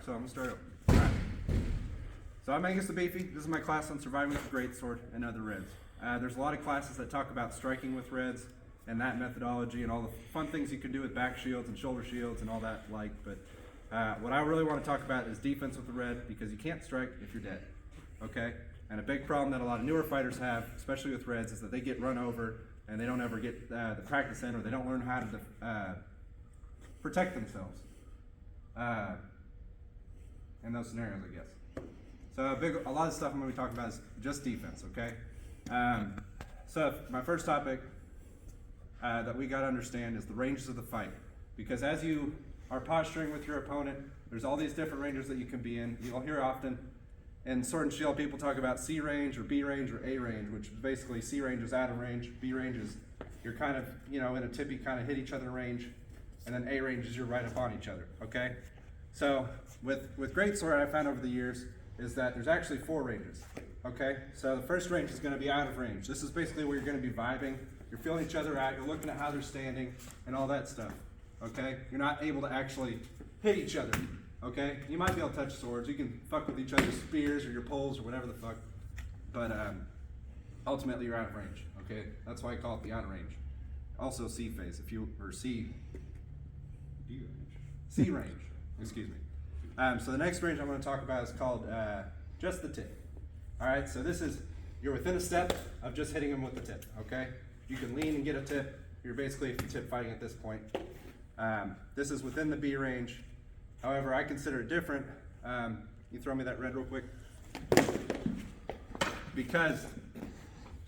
so I'm gonna start over. All right. So I'm Angus the Beefy. This is my class on surviving with the Greatsword and other reds. There's a lot of classes that talk about striking with reds and that methodology and all the fun things you can do with back shields and shoulder shields and all that like, but what I really want to talk about is defense with the red, because you can't strike if you're dead, okay? And a big problem that a lot of newer fighters have, especially with reds, is that they get run over and they don't ever get the practice in, or they don't learn how to protect themselves in those scenarios, I guess. So a lot of stuff I'm going to be talking about is just defense, okay? So my first topic that we got to understand is the ranges of the fight, because as you are posturing with your opponent, there's all these different ranges that you can be in. You'll hear often in Sword and Shield people talk about C range or B range or A range, which is basically C range is out of range, B range is you're kind of, you know, in a tip you kind of hit each other range, and then A range is you're right up on each other, okay? So with Greatsword, I found over the years is that there's actually 4 ranges, okay? So the first range is going to be out of range. This is basically where you're going to be vibing. You're feeling each other out. You're looking at how they're standing and all that stuff, okay? You're not able to actually hit each other, okay? You might be able to touch swords. You can fuck with each other's spears or your poles or whatever the fuck, but ultimately you're out of range, okay? That's why I call it the out of range. Also C phase, or C range, excuse me. So the next range I'm going to talk about is called just the tip. All right, so this is, you're within a step of just hitting them with the tip, okay? You can lean and get a tip. You're basically tip fighting at this point. This is within the B range. However, I consider it different. You throw me that red real quick. Because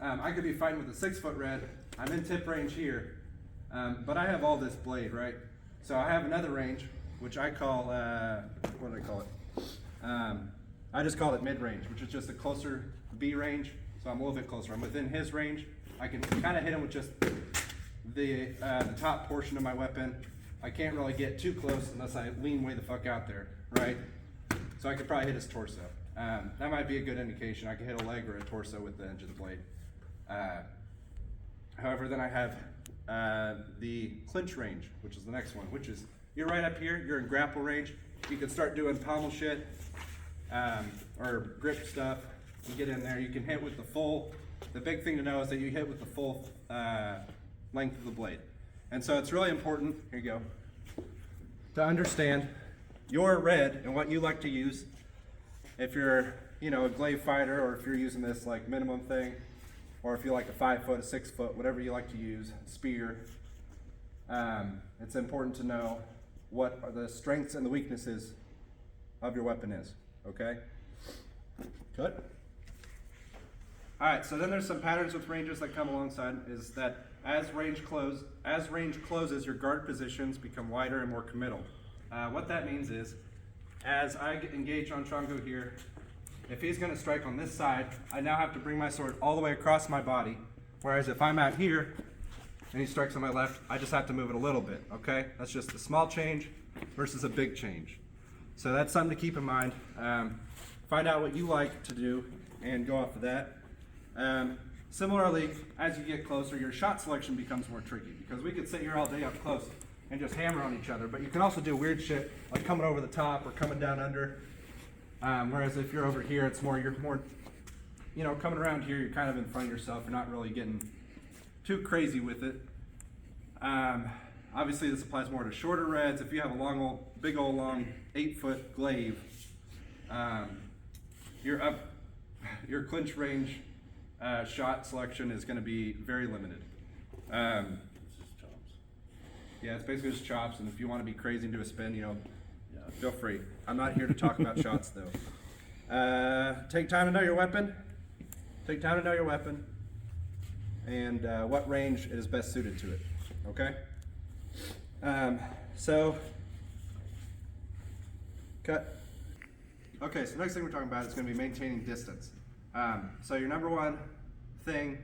I could be fighting with a 6-foot red. I'm in tip range here, but I have all this blade, right? So I have another range, which I call, what do I call it? I just call it mid-range, which is just a closer B range. So I'm a little bit closer. I'm within his range. I can kind of hit him with just the top portion of my weapon. I can't really get too close unless I lean way the fuck out there, right? So I could probably hit his torso. That might be a good indication. I could hit a leg or a torso with the edge of the blade. However, then I have the clinch range, which is the next one, which is, you're right up here, you're in grapple range. You can start doing pommel shit or grip stuff. You get in there, you can hit with the full, the big thing to know is that you hit with the full length of the blade. And so it's really important, here you go, to understand your red and what you like to use. If you're, you know, a glaive fighter, or if you're using this like minimum thing, or if you like a 5-foot, a 6-foot, whatever you like to use, spear, it's important to know what are the strengths and the weaknesses of your weapon is, okay? Good. All right, so then there's some patterns with ranges that come alongside, is that as range closes, your guard positions become wider and more committal. What that means is, as I engage on Chongo here, if he's gonna strike on this side, I now have to bring my sword all the way across my body, whereas if I'm out here and he strikes on my left, I just have to move it a little bit, okay? That's just a small change versus a big change. So that's something to keep in mind. Find out what you like to do and go off of that. Similarly, as you get closer, your shot selection becomes more tricky, because we could sit here all day up close and just hammer on each other, but you can also do weird shit like coming over the top or coming down under. Whereas if you're over here, it's more, you're more, you know, coming around here, you're kind of in front of yourself. You're not really getting too crazy with it. Obviously, this applies more to shorter reds. If you have a big old long 8-foot glaive, your clinch range shot selection is going to be very limited. Yeah, it's basically just chops, and if you want to be crazy and do a spin, you know, feel free. I'm not here to talk about shots, though. Take time to know your weapon. Take time to know your weapon and what range it is best suited to it, okay? So, cut. Okay, so next thing we're talking about is going to be maintaining distance. So your number one thing,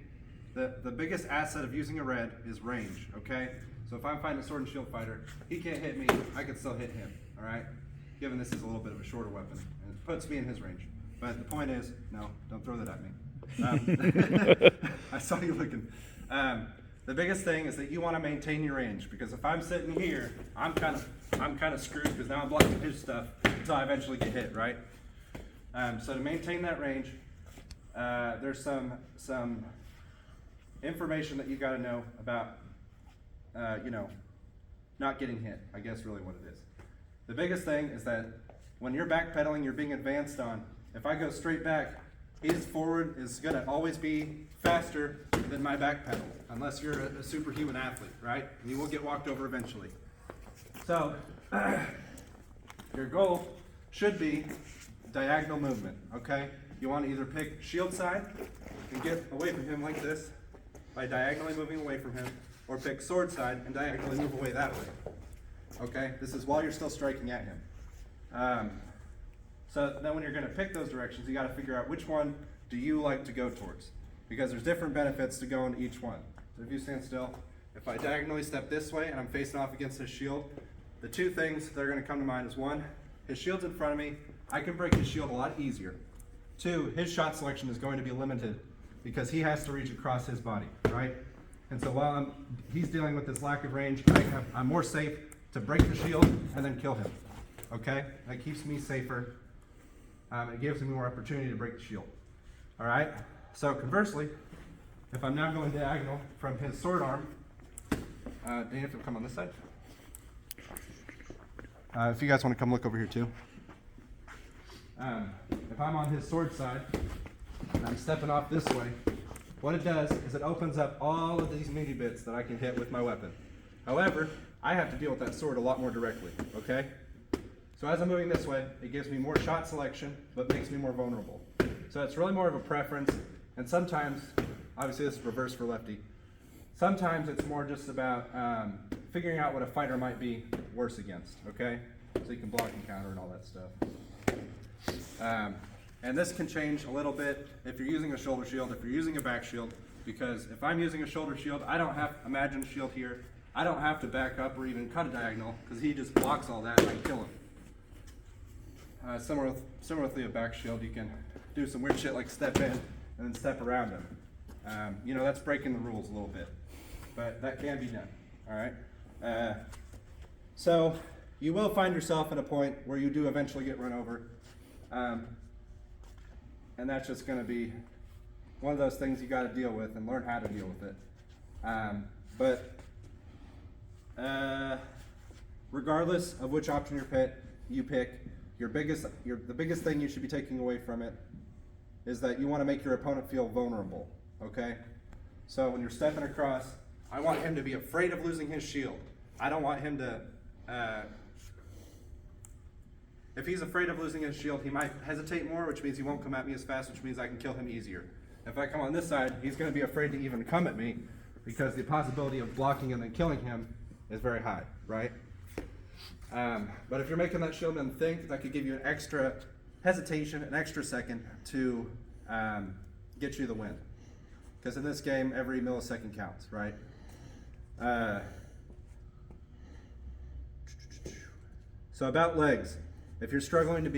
the biggest asset of using a red is range, okay? So if I'm fighting a sword and shield fighter, he can't hit me, I can still hit him, all right? Given this is a little bit of a shorter weapon, and it puts me in his range. But the point is, no, don't throw that at me. I saw you looking. the biggest thing is that you want to maintain your range, because if I'm sitting here, I'm kind of screwed, because now I'm blocking his stuff until I eventually get hit, right? So to maintain that range, there's some information that you got to know about, you know, not getting hit, I guess really what it is. The biggest thing is that when you're backpedaling, you're being advanced on. If I go straight back, his forward is going to always be faster than my back pedal, unless you're a superhuman athlete, right? And you will get walked over eventually. So your goal should be diagonal movement, okay? You want to either pick shield side and get away from him like this by diagonally moving away from him, or pick sword side and diagonally move away that way. Okay, this is while you're still striking at him. So then when you're going to pick those directions, you got to figure out which one do you like to go towards, because there's different benefits to going to each one. So if you stand still, if I diagonally step this way and I'm facing off against his shield, the two things that are going to come to mind is one, his shield's in front of me, I can break his shield a lot easier. Two, his shot selection is going to be limited because he has to reach across his body, right? And so while he's dealing with this lack of range, I'm more safe to break the shield and then kill him, okay? That keeps me safer. It gives me more opportunity to break the shield, all right? So conversely, if I'm now going diagonal from his sword arm, Dan, if you'll come on this side. If you guys want to come look over here too. If I'm on his sword side, and I'm stepping off this way, what it does is it opens up all of these meaty bits that I can hit with my weapon. However, I have to deal with that sword a lot more directly, okay? So as I'm moving this way, it gives me more shot selection, but makes me more vulnerable. So it's really more of a preference, and sometimes, obviously this is reverse for lefty, sometimes it's more just about figuring out what a fighter might be worse against, okay? So you can block and counter and all that stuff. And this can change a little bit if you're using a shoulder shield, if you're using a back shield, because if I'm using a shoulder shield, I don't have, imagine a shield here, I don't have to back up or even cut a diagonal, because he just blocks all that and I can kill him. Similar with a back shield, you can do some weird shit like step in and then step around him. You know, that's breaking the rules a little bit, but that can be done, all right? So you will find yourself at a point where you do eventually get run over. And that's just going to be one of those things you got to deal with and learn how to deal with it. Regardless of which option you pick, the biggest thing you should be taking away from it is that you want to make your opponent feel vulnerable. Okay? So when you're stepping across, I want him to be afraid of losing his shield. I don't want him to. If he's afraid of losing his shield, he might hesitate more, which means he won't come at me as fast, which means I can kill him easier. If I come on this side, he's going to be afraid to even come at me because the possibility of blocking and then killing him is very high, right? But if you're making that shieldman think, that could give you an extra hesitation, an extra second to get you the win. Because in this game, every millisecond counts, right? So about legs. If you're struggling with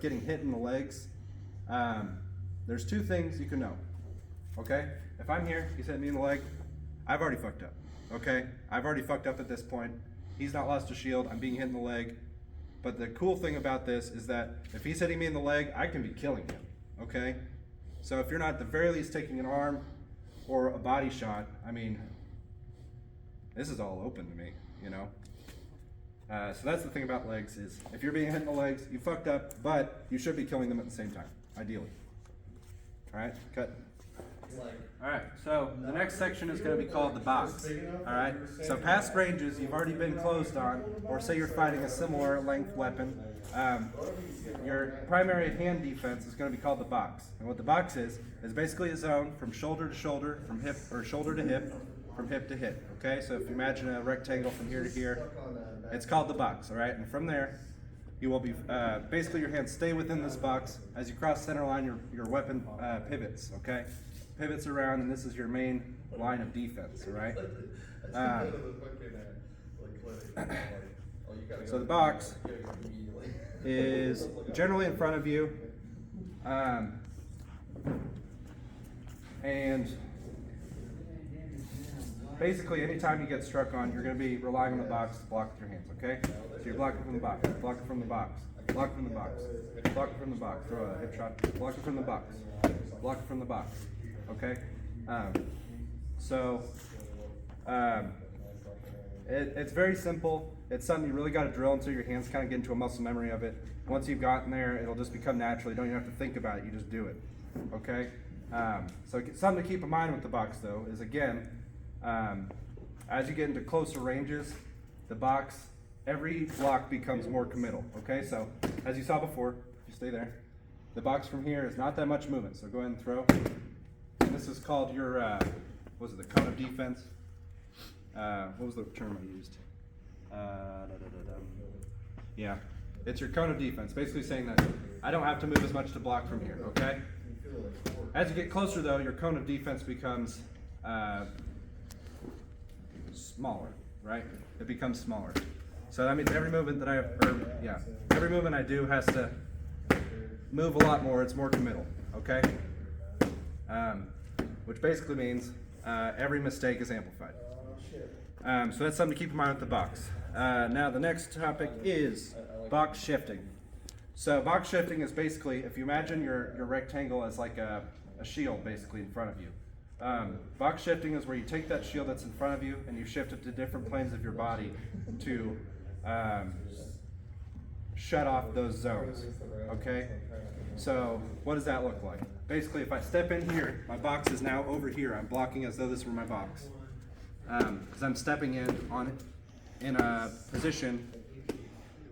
getting hit in the legs, there's two things you can know. Okay? If I'm here, he's hitting me in the leg, I've already fucked up. Okay? I've already fucked up at this point. He's not lost a shield, I'm being hit in the leg. But the cool thing about this is that if he's hitting me in the leg, I can be killing him. Okay? So if you're not at the very least taking an arm or a body shot, I mean, this is all open to me, you know? So that's the thing about legs is if you're being hit in the legs, you fucked up, but you should be killing them at the same time, ideally. All right, cut. All right, so the next section is going to be called the box. All right, so past ranges you've already been closed on, or say you're fighting a similar length weapon, your primary hand defense is going to be called the box. And what the box is basically a zone from shoulder to shoulder, from hip or shoulder to hip, from hip to hip. Okay, so if you imagine a rectangle from here to here, it's called the box. All right, and from there, you will be basically your hands stay within this box. As you cross center line, your weapon pivots. Okay, pivots around, and this is your main line of defense. All right. So the box is generally in front of you, and basically anytime you get struck on, you're going to be relying on the box to block with your hands, okay? So you're blocking from the box, blocking from the box, blocking from the box, blocking from the box, throw a hip shot, blocking from the box, blocking from the box, okay? It's very simple. It's something you really got to drill until your hands kind of get into a muscle memory of it. Once you've gotten there, it'll just become natural. You don't even have to think about it. You just do it. Okay? So something to keep in mind with the box, though, is again, as you get into closer ranges, the box, every block becomes more committal. Okay? So as you saw before, if you stay there, the box from here is not that much movement. So go ahead and throw. And this is called your, what was it, the cone of defense? What was the term I used? Yeah, it's your cone of defense, basically saying that I don't have to move as much to block from here, okay? As you get closer though, your cone of defense becomes smaller, right? It becomes smaller. So that means every movement that every movement I do has to move a lot more, it's more committal, okay? Which basically means every mistake is amplified. So that's something to keep in mind with the box. Now the next topic is box shifting. So box shifting is basically, if you imagine your rectangle as like a shield basically in front of you. Box shifting is where you take that shield that's in front of you and you shift it to different planes of your body to shut off those zones, okay? So what does that look like? Basically, if I step in here, my box is now over here. I'm blocking as though this were my box. Because I'm stepping in a position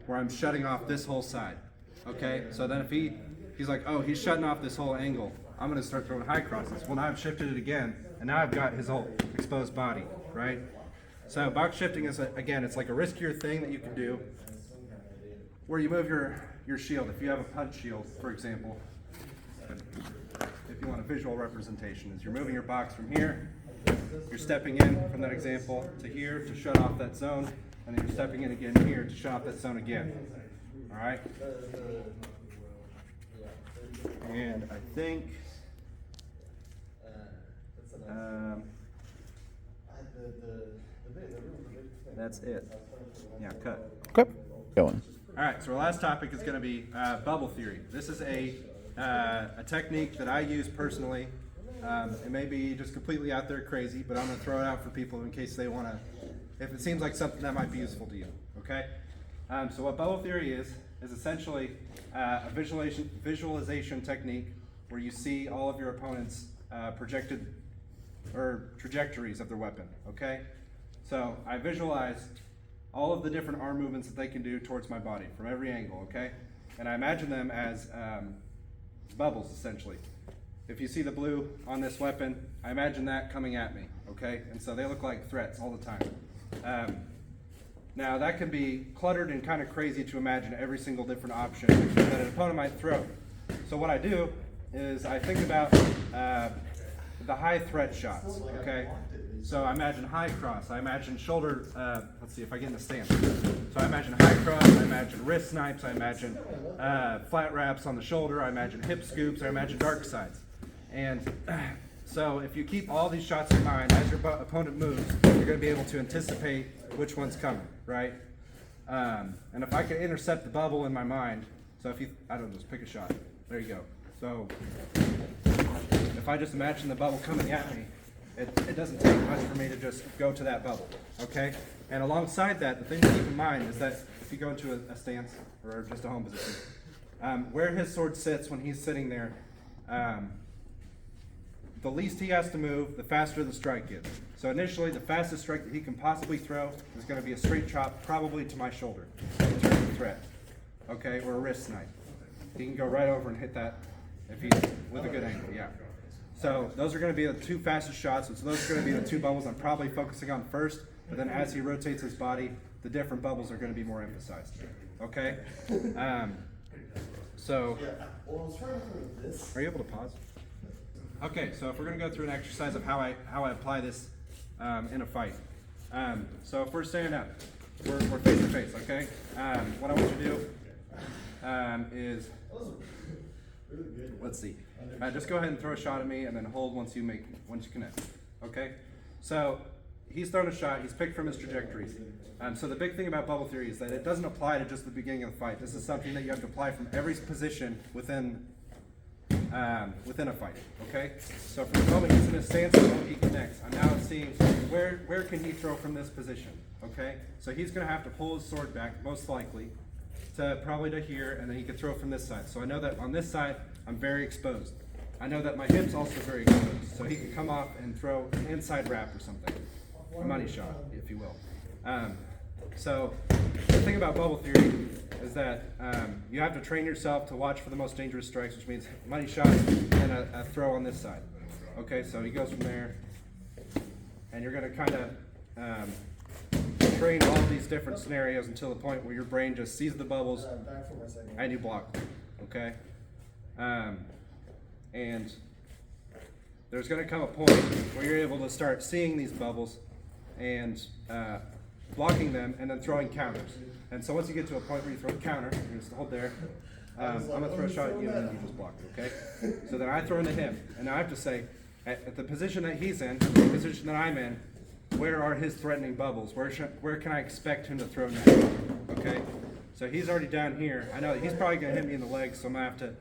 where I'm shutting off this whole side. Okay, so then if he's like, oh, he's shutting off this whole angle, I'm going to start throwing high crosses. Well, now I've shifted it again, and now I've got his whole exposed body, right? So box shifting is, again, it's like a riskier thing that you can do where you move your shield. If you have a punch shield, for example, if you want a visual representation, is you're moving your box from here, you're stepping in from that example to here to shut off that zone, and then you're stepping in again here to shut off that zone again. All right? And I think that's it. Yeah, cut. Okay, going. All right, so our last topic is going to be bubble theory. This is a technique that I use personally. It may be just completely out there crazy, but I'm going to throw it out for people in case they want to, if it seems like something that might be useful to you, okay? So what bubble theory is essentially a visualization technique where you see all of your opponent's projected or trajectories of their weapon, okay? So I visualize all of the different arm movements that they can do towards my body from every angle, okay? And I imagine them as bubbles, essentially. If you see the blue on this weapon, I imagine that coming at me, okay? And so they look like threats all the time. Now that can be cluttered and kind of crazy to imagine every single different option that an opponent might throw. So what I do is I think about the high threat shots, okay? So I imagine high cross, I imagine shoulder, let's see if I get in the stance. So I imagine high cross, I imagine wrist snipes, I imagine flat wraps on the shoulder, I imagine hip scoops, I imagine dark sides. And so if you keep all these shots in mind as your opponent moves, you're going to be able to anticipate which one's coming, right? And if I can intercept the bubble in my mind, so if you, I don't know, just pick a shot. There you go. So if I just imagine the bubble coming at me, it doesn't take much for me to just go to that bubble, okay? And alongside that, the thing to keep in mind is that if you go into a stance or just a home position, where his sword sits when he's sitting there, the least he has to move, the faster the strike is. So initially, the fastest strike that he can possibly throw is going to be a straight chop, probably to my shoulder, in terms of threat, okay, or a wrist snipe. He can go right over and hit that if he's with a good angle, yeah. So those are going to be the two fastest shots, and so those are going to be the two bubbles I'm probably focusing on first, but then as he rotates his body, the different bubbles are going to be more emphasized, okay? So, are you able to pause? Okay, so if we're going to go through an exercise of how I apply this in a fight. So if we're standing up, we're face to face, okay? What I want you to do is, let's see, just go ahead and throw a shot at me and then hold once you connect, okay? So he's thrown a shot, he's picked from his trajectories. So the big thing about bubble theory is that it doesn't apply to just the beginning of the fight. This is something that you have to apply from every position within a fight, okay? So from the moment he's in a stance, the moment he connects, I'm now seeing where can he throw from this position, okay? So he's gonna have to pull his sword back, most likely, probably to here, and then he can throw from this side. So I know that on this side, I'm very exposed. I know that my hip's also very exposed, so he can come off and throw an inside wrap or something, a money shot, if you will. So the thing about bubble theory is that you have to train yourself to watch for the most dangerous strikes, which means money shots and a throw on this side. Okay, so he goes from there, and you're going to kind of train all these different scenarios until the point where your brain just sees the bubbles and you block them. Okay, and there's going to come a point where you're able to start seeing these bubbles and blocking them and then throwing counters. And so once you get to a point where you throw a counter, you're just hold there. I'm going to throw a shot at you and then you just block it, okay? So then I throw into him. And now I have to say, at the position that he's in, the position that I'm in, where are his threatening bubbles? Where can I expect him to throw next? Okay? So he's already down here. I know that he's probably going to hit me in the legs, so I'm going to have to,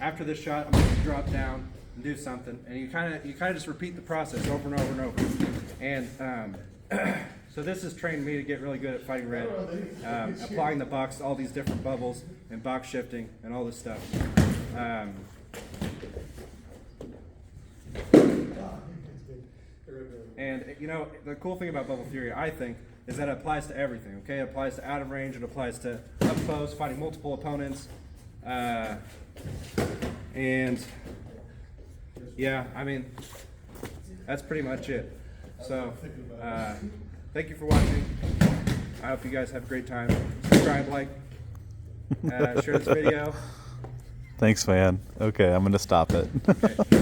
after this shot, I'm going to drop down and do something. And you kind of just repeat the process over and over and over. And so this has trained me to get really good at fighting red, applying the box, all these different bubbles, and box shifting, and all this stuff. And you know, the cool thing about bubble theory, I think, is that it applies to everything. Okay, it applies to out of range, it applies to up close, fighting multiple opponents, and yeah, I mean, that's pretty much it. So, thank you for watching. I hope you guys have a great time. Subscribe, like, share this video. Thanks, man. Okay, I'm going to stop it. Okay.